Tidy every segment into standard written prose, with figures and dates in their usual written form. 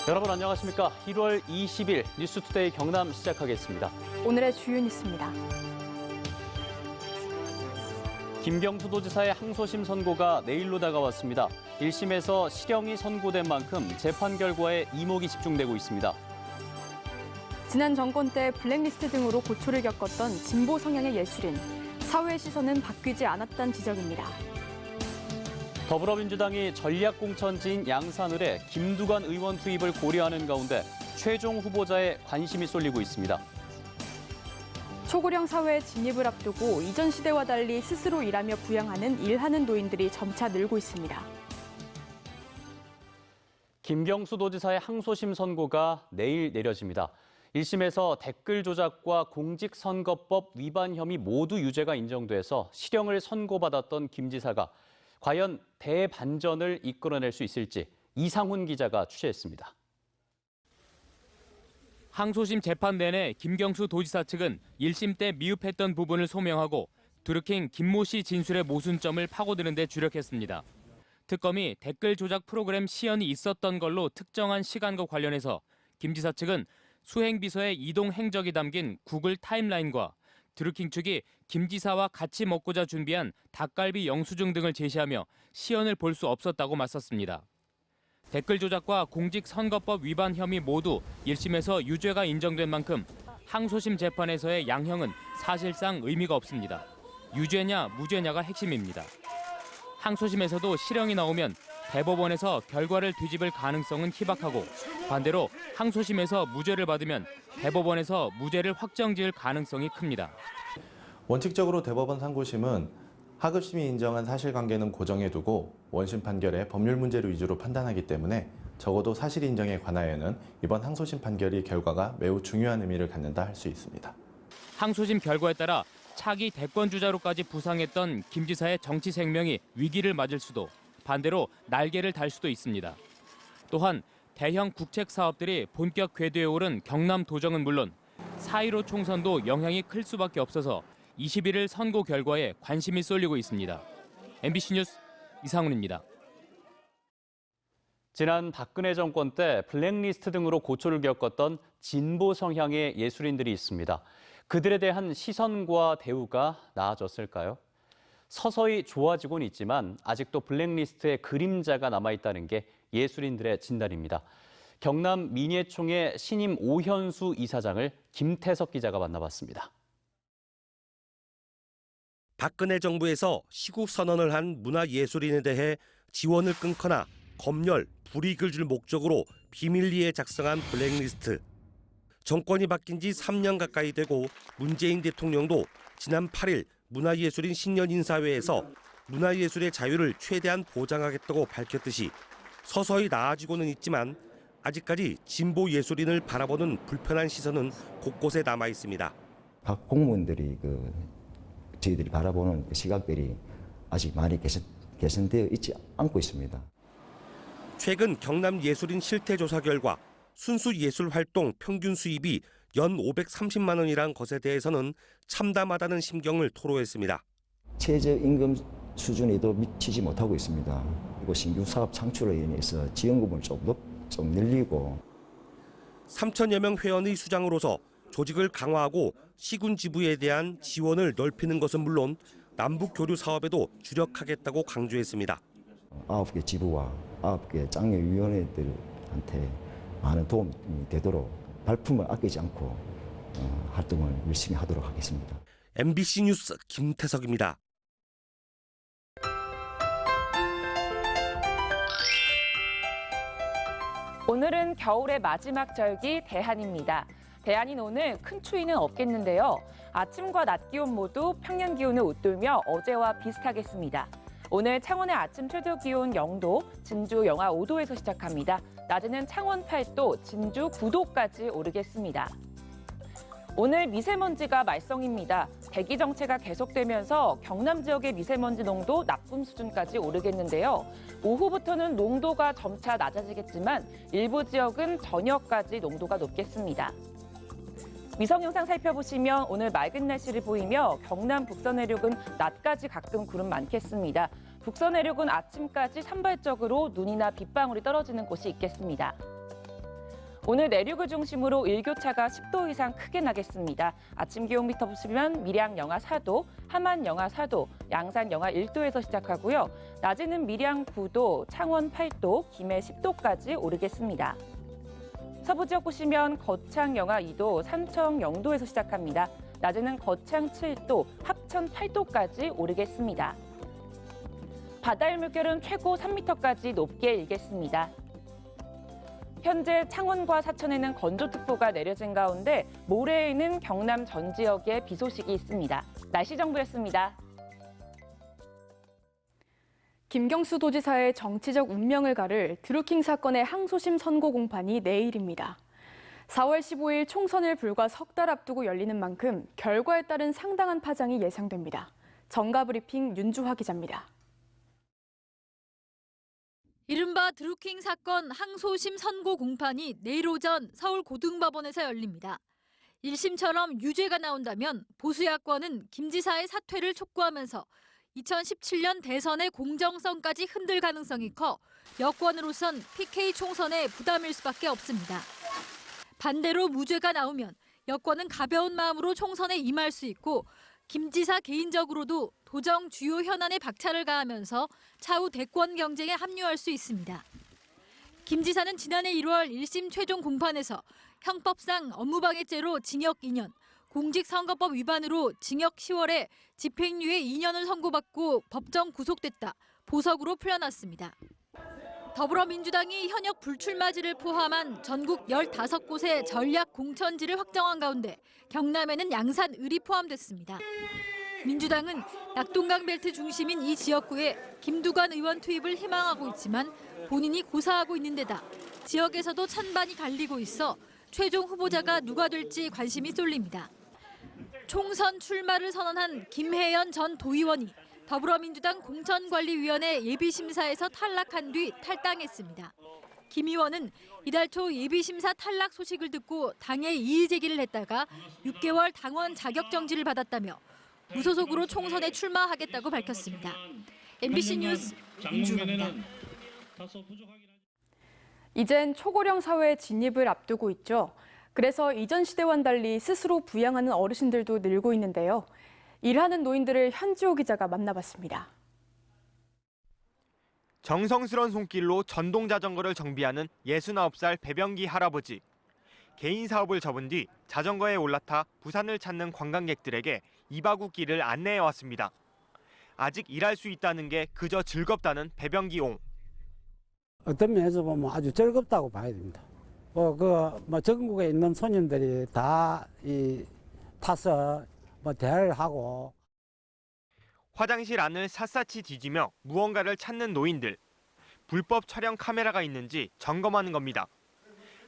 여러분 안녕하십니까? 1월 20일 뉴스투데이 경남 시작하겠습니다. 오늘의 주요 뉴스입니다. 김경수 도지사의 항소심 선고가 내일로 다가왔습니다. 1심에서 실형이 선고된 만큼 재판 결과에 이목이 집중되고 있습니다. 지난 정권 때 블랙리스트 등으로 고초를 겪었던 진보 성향의 예술인, 사회의 시선은 바뀌지 않았다는 지적입니다. 더불어민주당이 전략공천지인 양산을에 김두관 의원 투입을 고려하는 가운데 최종 후보자에 관심이 쏠리고 있습니다. 초고령 사회의 진입을 앞두고 이전 시대와 달리 스스로 일하며 부양하는 일하는 노인들이 점차 늘고 있습니다. 김경수 도지사의 항소심 선고가 내일 내려집니다. 1심에서 댓글 조작과 공직선거법 위반 혐의 모두 유죄가 인정돼서 실형을 선고받았던 김 지사가 과연 대반전을 이끌어낼 수 있을지 이상훈 기자가 취재했습니다. 항소심 재판 내내 김경수 도지사 측은 1심 때 미흡했던 부분을 소명하고 드루킹 김모 씨 진술의 모순점을 파고드는 데 주력했습니다. 특검이 댓글 조작 프로그램 시연이 있었던 걸로 특정한 시간과 관련해서 김 지사 측은 수행비서의 이동 행적이 담긴 구글 타임라인과 드루킹 측이 김 지사와 같이 먹고자 준비한 닭갈비 영수증 등을 제시하며 시연을 볼 수 없었다고 맞섰습니다. 댓글 조작과 공직선거법 위반 혐의 모두 1심에서 유죄가 인정된 만큼 항소심 재판에서의 양형은 사실상 의미가 없습니다. 유죄냐 무죄냐가 핵심입니다. 항소심에서도 실형이 나오면 대법원에서 결과를 뒤집을 가능성은 희박하고 반대로 항소심에서 무죄를 받으면 대법원에서 무죄를 확정지을 가능성이 큽니다. 원칙적으로 대법원 상고심은 하급심이 인정한 사실관계는 고정해두고 원심 판결의 법률 문제를 위주로 판단하기 때문에 적어도 사실 인정에 관하여는 이번 항소심 판결이 결과가 매우 중요한 의미를 갖는다 할 수 있습니다. 항소심 결과에 따라 차기 대권주자로까지 부상했던 김 지사의 정치 생명이 위기를 맞을 수도 반대로 날개를 달 수도 있습니다. 또한 대형 국책 사업들이 본격 궤도에 오른 경남 도정은 물론 4.15 총선도 영향이 클 수밖에 없어서 21일 선고 결과에 관심이 쏠리고 있습니다. MBC 뉴스 이상훈입니다. 지난 박근혜 정권 때 블랙리스트 등으로 고초를 겪었던 진보 성향의 예술인들이 있습니다. 그들에 대한 시선과 대우가 나아졌을까요? 서서히 좋아지곤 있지만 아직도 블랙리스트의 그림자가 남아있다는 게 예술인들의 진단입니다. 경남 민예총의 신임 오현수 이사장을 김태석 기자가 만나봤습니다. 박근혜 정부에서 시국 선언을 한 문화예술인에 대해 지원을 끊거나 검열, 불이익을 줄 목적으로 비밀리에 작성한 블랙리스트. 정권이 바뀐 지 3년 가까이 되고 문재인 대통령도 지난 8일 문화예술인 신년 인사회에서 문화예술의 자유를 최대한 보장하겠다고 밝혔듯이 서서히 나아지고는 있지만 아직까지 진보 예술인을 바라보는 불편한 시선은 곳곳에 남아 있습니다. 각 공무원들이 저희들이 바라보는 시각들이 아직 많이 개선되어 있지 않고 있습니다. 최근 경남 예술인 실태조사 결과 순수 예술 활동 평균 수입이 연 530만 원이란 것에 대해서는 참담하다는 심경을 토로했습니다. 최저임금 수준에도 미치지 못하고 있습니다. 그리고 신규 사업 창출에 인해서 지원금을 좀 늘리고 3천여 명 회원의 수장으로서 조직을 강화하고 시군 지부에 대한 지원을 넓히는 것은 물론 남북 교류 사업에도 주력하겠다고 강조했습니다. 9개 지부와 9개 장려위원회들한테 많은 도움이 되도록 발품을 아끼지 않고 활동을 열심히 하도록 하겠습니다. MBC 뉴스 김태석입니다. 오늘은 겨울의 마지막 절기 대한입니다. 대한인 오늘 큰 추위는 없겠는데요. 아침과 낮 기온 모두 평년 기온을 웃돌며 어제와 비슷하겠습니다. 오늘 창원의 아침 최저 기온 0도, 진주 영하 5도에서 시작합니다. 낮에는 창원 8도, 진주 9도까지 오르겠습니다. 오늘 미세먼지가 말썽입니다. 대기 정체가 계속되면서 경남 지역의 미세먼지 농도 나쁨 수준까지 오르겠는데요. 오후부터는 농도가 점차 낮아지겠지만 일부 지역은 저녁까지 농도가 높겠습니다. 위성 영상 살펴보시면 오늘 맑은 날씨를 보이며 경남 북서 내륙은 낮까지 가끔 구름 많겠습니다. 북서 내륙은 아침까지 산발적으로 눈이나 빗방울이 떨어지는 곳이 있겠습니다. 오늘 내륙을 중심으로 일교차가 10도 이상 크게 나겠습니다. 아침 기온부터 보시면 밀양 영하 4도, 함안 영하 4도, 양산 영하 1도에서 시작하고요. 낮에는 밀양 9도, 창원 8도, 김해 10도까지 오르겠습니다. 서부 지역 보시면 거창 영하 2도, 삼청 0도에서 시작합니다. 낮에는 거창 7도, 합천 8도까지 오르겠습니다. 바다의 물결은 최고 3m까지 높게 일겠습니다. 현재 창원과 사천에는 건조특보가 내려진 가운데 모레에는 경남 전 지역에 비 소식이 있습니다. 날씨 정보였습니다. 김경수 도지사의 정치적 운명을 가를 드루킹 사건의 항소심 선고 공판이 내일입니다. 4월 15일 총선을 불과 석 달 앞두고 열리는 만큼 결과에 따른 상당한 파장이 예상됩니다. 정가브리핑 윤주화 기자입니다. 이른바 드루킹 사건 항소심 선고 공판이 내일 오전 서울 고등법원에서 열립니다. 1심처럼 유죄가 나온다면 보수 야권은 김 지사의 사퇴를 촉구하면서 2017년 대선의 공정성까지 흔들 가능성이 커 여권으로선 PK 총선에 부담일 수밖에 없습니다. 반대로 무죄가 나오면 여권은 가벼운 마음으로 총선에 임할 수 있고 김 지사 개인적으로도 도정 주요 현안에 박차를 가하면서 차후 대권 경쟁에 합류할 수 있습니다. 김 지사는 지난해 1월 1심 최종 공판에서 형법상 업무방해죄로 징역 2년, 공직선거법 위반으로 징역 10월에 집행유예 2년을 선고받고 법정 구속됐다 보석으로 풀려났습니다. 더불어민주당이 현역 불출마지를 포함한 전국 15곳의 전략 공천지를 확정한 가운데 경남에는 양산, 을이 포함됐습니다. 민주당은 낙동강 벨트 중심인 이 지역구에 김두관 의원 투입을 희망하고 있지만 본인이 고사하고 있는 데다 지역에서도 찬반이 갈리고 있어 최종 후보자가 누가 될지 관심이 쏠립니다. 총선 출마를 선언한 김혜연 전 도의원이 더불어민주당 공천관리위원회 예비심사에서 탈락한 뒤 탈당했습니다. 김 의원은 이달 초 예비심사 탈락 소식을 듣고 당에 이의 제기를 했다가 6개월 당원 자격 정지를 받았다며 무소속으로 총선에 출마하겠다고 밝혔습니다. MBC 뉴스 윤주화입니다. 이젠 초고령 사회에 진입을 앞두고 있죠. 그래서 이전 시대와는 달리 스스로 부양하는 어르신들도 늘고 있는데요. 일하는 노인들을 현지호 기자가 만나봤습니다. 정성스런 손길로 전동 자전거를 정비하는 69살 배병기 할아버지. 개인 사업을 접은 뒤 자전거에 올라타 부산을 찾는 관광객들에게 이바구길을 안내해 왔습니다. 아직 일할 수 있다는 게 그저 즐겁다는 배병기옹. 어떤 면에서 보면 아주 즐겁다고 봐야 됩니다. 전국에 있는 손님들이 다 타서 대화를 하고. 화장실 안을 샅샅이 뒤지며 무언가를 찾는 노인들. 불법 촬영 카메라가 있는지 점검하는 겁니다.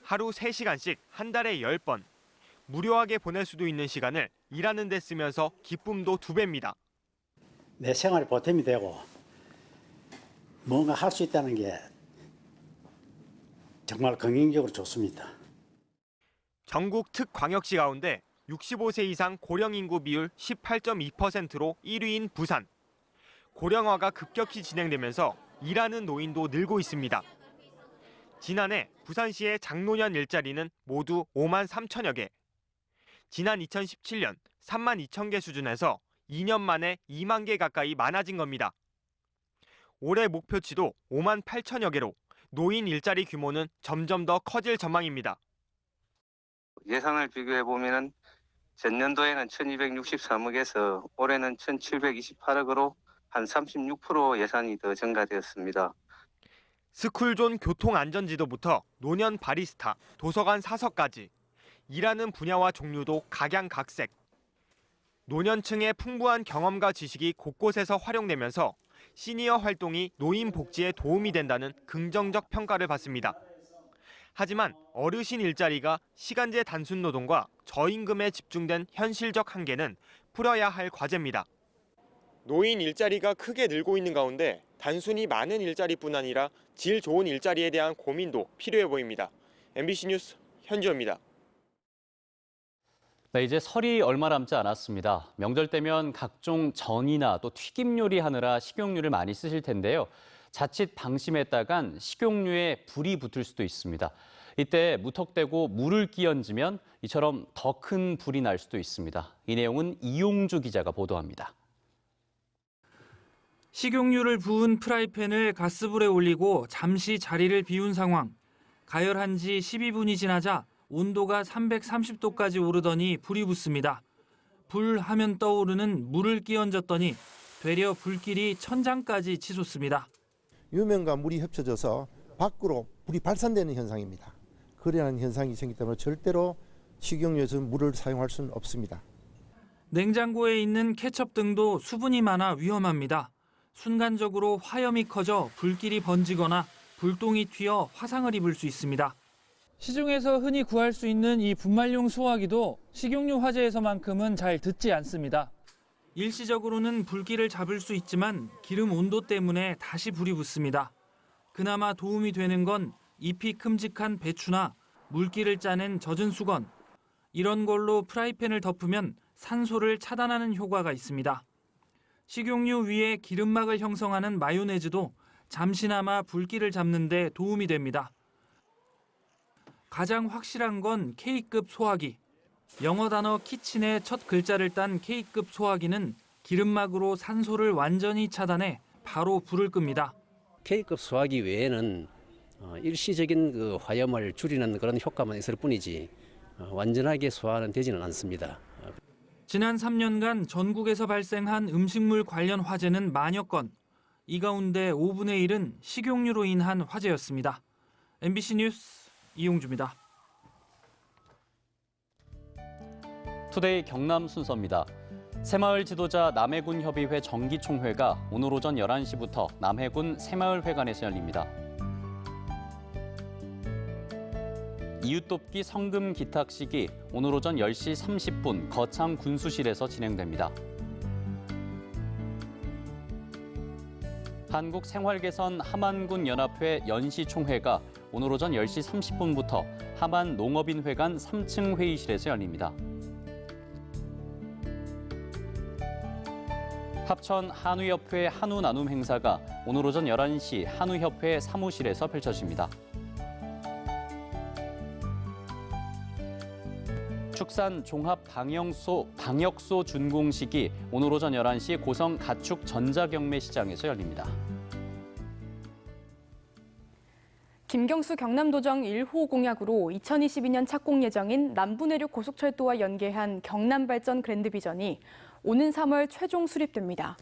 하루 3시간씩 한 달에 10번. 무료하게 보낼 수도 있는 시간을 일하는 데 쓰면서 기쁨도 2배입니다. 내 생활에 보탬이 되고 뭔가 할 수 있다는 게 정말 긍정적으로 좋습니다. 전국 특광역시 가운데 65세 이상 고령 인구 비율 18.2%로 1위인 부산. 고령화가 급격히 진행되면서 일하는 노인도 늘고 있습니다. 지난해 부산시의 장노년 일자리는 모두 5만 3천여 개. 지난 2017년 3만 2천 개 수준에서 2년 만에 2만 개 가까이 많아진 겁니다. 올해 목표치도 5만 8천여 개로 노인 일자리 규모는 점점 더 커질 전망입니다. 예산을 비교해 보면은 전년도에는 1,263억에서 올해는 1,728억으로 한 36% 예산이 더 증가되었습니다. 스쿨존 교통안전지도부터 노년 바리스타, 도서관 사서까지 일하는 분야와 종류도 각양각색. 노년층의 풍부한 경험과 지식이 곳곳에서 활용되면서 시니어 활동이 노인 복지에 도움이 된다는 긍정적 평가를 받습니다. 하지만 어르신 일자리가 시간제 단순 노동과 저임금에 집중된 현실적 한계는 풀어야 할 과제입니다. 노인 일자리가 크게 늘고 있는 가운데 단순히 많은 일자리뿐 아니라 질 좋은 일자리에 대한 고민도 필요해 보입니다. MBC 뉴스 현주호입니다. 네, 이제 설이 얼마 남지 않았습니다. 명절 때면 각종 전이나 또 튀김 요리 하느라 식용유를 많이 쓰실 텐데요. 자칫 방심했다간 식용유에 불이 붙을 수도 있습니다. 이때 무턱대고 물을 끼얹으면 이처럼 더 큰 불이 날 수도 있습니다. 이 내용은 이용주 기자가 보도합니다. 식용유를 부은 프라이팬을 가스불에 올리고 잠시 자리를 비운 상황. 가열한 지 12분이 지나자 온도가 330도까지 오르더니 불이 붙습니다. 불 하면 떠오르는 물을 끼얹었더니 되려 불길이 천장까지 치솟습니다. 유면과 물이 합쳐져서 밖으로 불이 발산되는 현상입니다. 그러한 현상이 생기기 때문에 절대로 식용유에서 물을 사용할 수는 없습니다. 냉장고에 있는 케첩 등도 수분이 많아 위험합니다. 순간적으로 화염이 커져 불길이 번지거나 불똥이 튀어 화상을 입을 수 있습니다. 시중에서 흔히 구할 수 있는 이 분말용 소화기도 식용유 화재에서만큼은 잘 듣지 않습니다. 일시적으로는 불길을 잡을 수 있지만 기름 온도 때문에 다시 불이 붙습니다. 그나마 도움이 되는 건 잎이 큼직한 배추나 물기를 짜낸 젖은 수건. 이런 걸로 프라이팬을 덮으면 산소를 차단하는 효과가 있습니다. 식용유 위에 기름막을 형성하는 마요네즈도 잠시나마 불길을 잡는 데 도움이 됩니다. 가장 확실한 건 K급 소화기. 영어 단어 키친의 첫 글자를 딴 K급 소화기는 기름막으로 산소를 완전히 차단해 바로 불을 끕니다. K급 소화기 외에는 일시적인 그 화염을 줄이는 그런 효과만 있을 뿐이지 완전하게 소화는 되지는 않습니다. 지난 3년간 전국에서 발생한 음식물 관련 화재는 만여 건. 이 가운데 5분의 1은 식용유로 인한 화재였습니다. MBC 뉴스 이용주입니다. 투데이 경남 순서입니다. 새마을 지도자 남해군 협의회 정기총회가 오늘 오전 11시부터 남해군 새마을회관에서 열립니다. 이웃돕기 성금 기탁식이 오늘 오전 10시 30분 거창 군수실에서 진행됩니다. 한국생활개선 함안군 연합회 연시총회가 오늘 오전 10시 30분부터 함안 농업인회관 3층 회의실에서 열립니다. 합천 한우협회 한우나눔 행사가 오늘 오전 11시 한우협회 사무실에서 펼쳐집니다. 축산 종합 방역소 준공식이 오늘 오전 11시 고성 가축 전자경매시장에서 열립니다. 김경수 경남도정 1호 공약으로 2022년 착공 예정인 남부내륙 고속철도와 연계한 경남발전 그랜드비전이 오는 3월 최종 수립됩니다.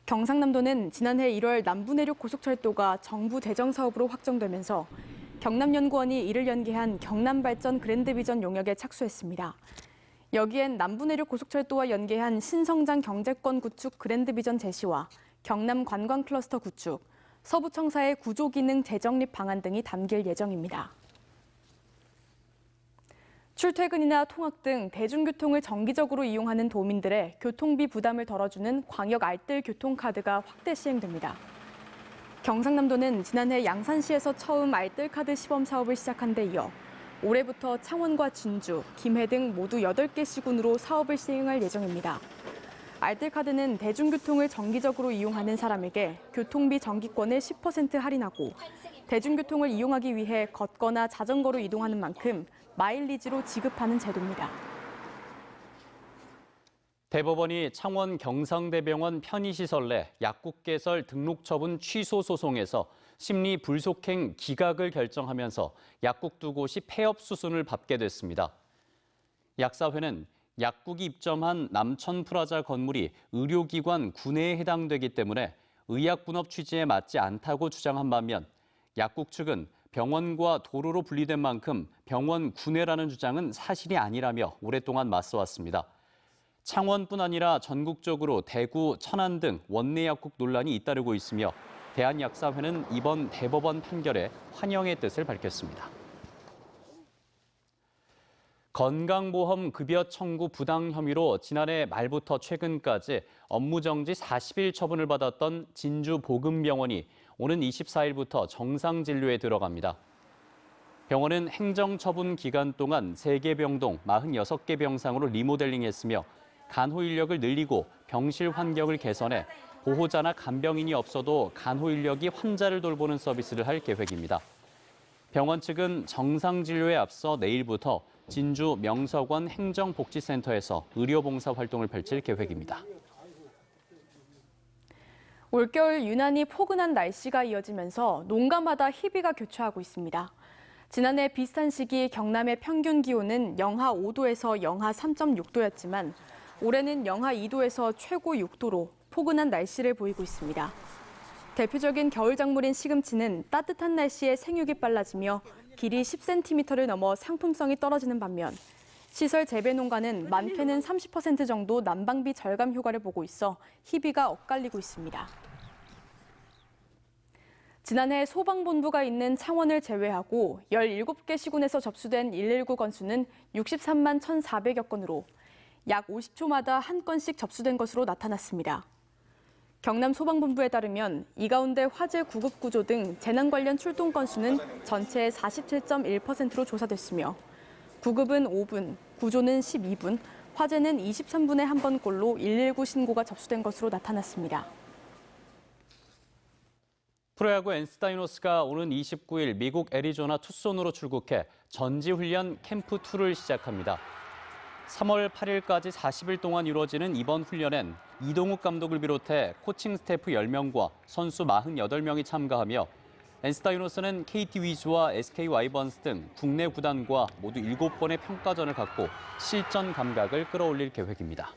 경상남도는 지난해 1월 남부내륙 고속철도가 정부 재정 사업으로 확정되면서 경남연구원이 이를 연계한 경남발전 그랜드비전 용역에 착수했습니다. 여기엔 남부내륙 고속철도와 연계한 신성장 경제권 구축 그랜드비전 제시와 경남 관광 클러스터 구축, 서부청사의 구조기능 재정립 방안 등이 담길 예정입니다. 출퇴근이나 통학 등 대중교통을 정기적으로 이용하는 도민들의 교통비 부담을 덜어주는 광역 알뜰 교통카드가 확대 시행됩니다. 경상남도는 지난해 양산시에서 처음 알뜰카드 시범 사업을 시작한 데 이어 올해부터 창원과 진주, 김해 등 모두 8개 시군으로 사업을 시행할 예정입니다. 알뜰카드는 대중교통을 정기적으로 이용하는 사람에게 교통비 정기권을 10% 할인하고 대중교통을 이용하기 위해 걷거나 자전거로 이동하는 만큼 마일리지로 지급하는 제도입니다. 대법원이 창원 경상대병원 편의시설 내 약국 개설 등록 처분 취소 소송에서 심리 불속행 기각을 결정하면서 약국 2곳이 폐업 수순을 밟게 됐습니다. 약사회는 약국이 입점한 남천프라자 건물이 의료기관 구내에 해당되기 때문에 의약분업 취지에 맞지 않다고 주장한 반면 약국 측은 병원과 도로로 분리된 만큼 병원 구내라는 주장은 사실이 아니라며 오랫동안 맞서왔습니다. 창원뿐 아니라 전국적으로 대구, 천안 등 원내 약국 논란이 잇따르고 있으며 대한약사회는 이번 대법원 판결에 환영의 뜻을 밝혔습니다. 건강보험 급여 청구 부당 혐의로 지난해 말부터 최근까지 업무정지 40일 처분을 받았던 진주보금병원이 오는 24일부터 정상진료에 들어갑니다. 병원은 행정처분 기간 동안 3개 병동 46개 병상으로 리모델링했으며 간호 인력을 늘리고 병실 환경을 개선해 보호자나 간병인이 없어도 간호 인력이 환자를 돌보는 서비스를 할 계획입니다. 병원 측은 정상 진료에 앞서 내일부터 진주 명석원 행정복지센터에서 의료봉사 활동을 펼칠 계획입니다. 올겨울 유난히 포근한 날씨가 이어지면서 농가마다 희비가 교차하고 있습니다. 지난해 비슷한 시기 경남의 평균 기온은 영하 5도에서 영하 3.6도였지만 올해는 영하 2도에서 최고 6도로 포근한 날씨를 보이고 있습니다. 대표적인 겨울 작물인 시금치는 따뜻한 날씨에 생육이 빨라지며 길이 10cm를 넘어 상품성이 떨어지는 반면 시설 재배 농가는 많게는 30% 정도 난방비 절감 효과를 보고 있어 희비가 엇갈리고 있습니다. 지난해 소방본부가 있는 창원을 제외하고 17개 시군에서 접수된 119 건수는 63만 1,400여 건으로 약 50초마다 한 건씩 접수된 것으로 나타났습니다. 경남 소방본부에 따르면 이 가운데 화재 구급 구조 등 재난 관련 출동 건수는 전체의 47.1%로 조사됐으며 구급은 5분, 구조는 12분, 화재는 23분에 한 번꼴로 119 신고가 접수된 것으로 나타났습니다. 프로야구 NC다이노스가 오는 29일 미국 애리조나 투손으로 출국해 전지훈련 캠프 2를 시작합니다. 3월 8일까지 40일 동안 이루어지는 이번 훈련엔 이동욱 감독을 비롯해 코칭 스태프 10명과 선수 48명이 참가하며 NC다이노스는 KT 위즈와 SK 와이번스 등 국내 구단과 모두 7번의 평가전을 갖고 실전 감각을 끌어올릴 계획입니다.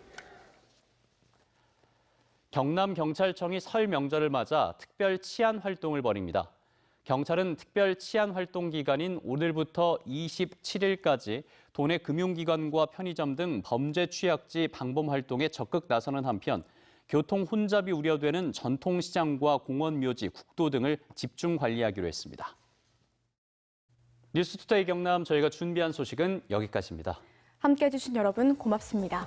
경남경찰청이 설 명절을 맞아 특별 치안 활동을 벌입니다. 경찰은 특별 치안 활동 기간인 오늘부터 27일까지 도내 금융기관과 편의점 등 범죄 취약지 방범 활동에 적극 나서는 한편 교통 혼잡이 우려되는 전통시장과 공원묘지, 국도 등을 집중 관리하기로 했습니다. 뉴스투데이 경남 저희가 준비한 소식은 여기까지입니다. 함께해 주신 여러분 고맙습니다.